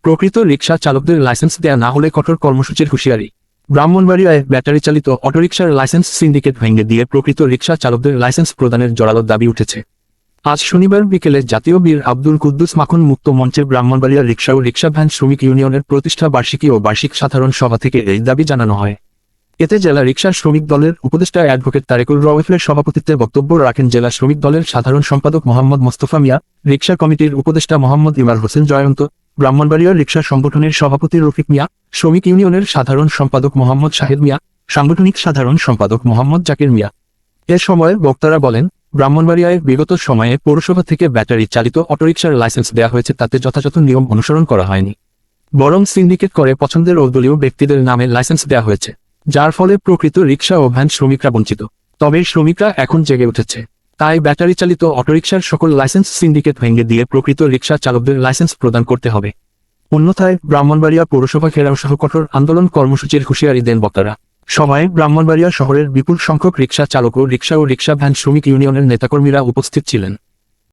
প্রকৃত রিকশা চালকদের লাইসেন্স দেয়া না হলে কঠোর কর্মসূচির হুঁশিয়ারি। ব্রাহ্মণবাড়িয়ায় ব্যাটারি চালিত অটোরিকশার লাইসেন্স সিন্ডিকেট ভেঙে দিয়ে প্রকৃত রিকশা চালকদের লাইসেন্স প্রদানের জোরালো দাবি উঠেছে। আজ শনিবার বিকেলে জাতীয় বীর আব্দুল কুদ্দুস মাখন মুক্ত মঞ্চে ব্রাহ্মণবাড়িয়া রিকশা ও রিকশা ভ্যান শ্রমিক ইউনিয়নের প্রতিষ্ঠা বার্ষিকী ও বার্ষিক সাধারণ সভা থেকে এই দাবি জানানো হয়। এতে জেলা রিকশা শ্রমিক দলের উপদেষ্টা অ্যাডভোকেট তারেকুর রওয়েফের সভাপতিত্বে বক্তব্য রাখেন জেলা শ্রমিক দলের সাধারণ সম্পাদক মোহাম্মদ মোস্তফা মিয়া, রিকশা কমিটির উপদেষ্টা মোহাম্মদ ইমার হোসেন জয়ন্ত, ব্রাহ্মণবাড়িয়া রিকশা সংগঠনের সভাপতি রফিক মিয়া, শ্রমিক ইউনিয়নের সাধারণ সম্পাদক মোহাম্মদ শাহেদ মিয়া, সাংগঠনিক সাধারণ সম্পাদক মোহাম্মদ জাকির মিয়া। এ সময় বক্তারা বলেন, ব্রাহ্মণবাড়িয়ায় বিগত সময়ে পৌরসভা থেকে ব্যাটারি চালিত অটোরিকশার লাইসেন্স দেওয়া হয়েছে, তাতে যথাযথ নিয়ম অনুসরণ করা হয়নি, বরং সিন্ডিকেট করে পছন্দের ও দলীয় ব্যক্তিদের নামে লাইসেন্স দেওয়া হয়েছে, যার ফলে প্রকৃত রিকশা ও ভ্যান শ্রমিকরা বঞ্চিত। তবে শ্রমিকরা এখন জেগে উঠেছে, তাই ব্যাটারি চালিত অটোরিকশার সকল লাইসেন্স সিন্ডিকেট ভেঙে দিয়ে প্রকৃত রিকশা চালকদের লাইসেন্স প্রদান করতে হবে। অন্যথায় ব্রাহ্মণবাড়িয়া পৌরসভা ঘেরাও সহ কঠোর আন্দোলন কর্মসূচির হুঁশিয়ারি দেন বক্তারা। সভায় ব্রাহ্মণবাড়িয়া শহরের বিপুল সংখ্যক রিকশা চালক ও রিকশা ভ্যান শ্রমিক ইউনিয়নের নেতাকর্মীরা উপস্থিত ছিলেন।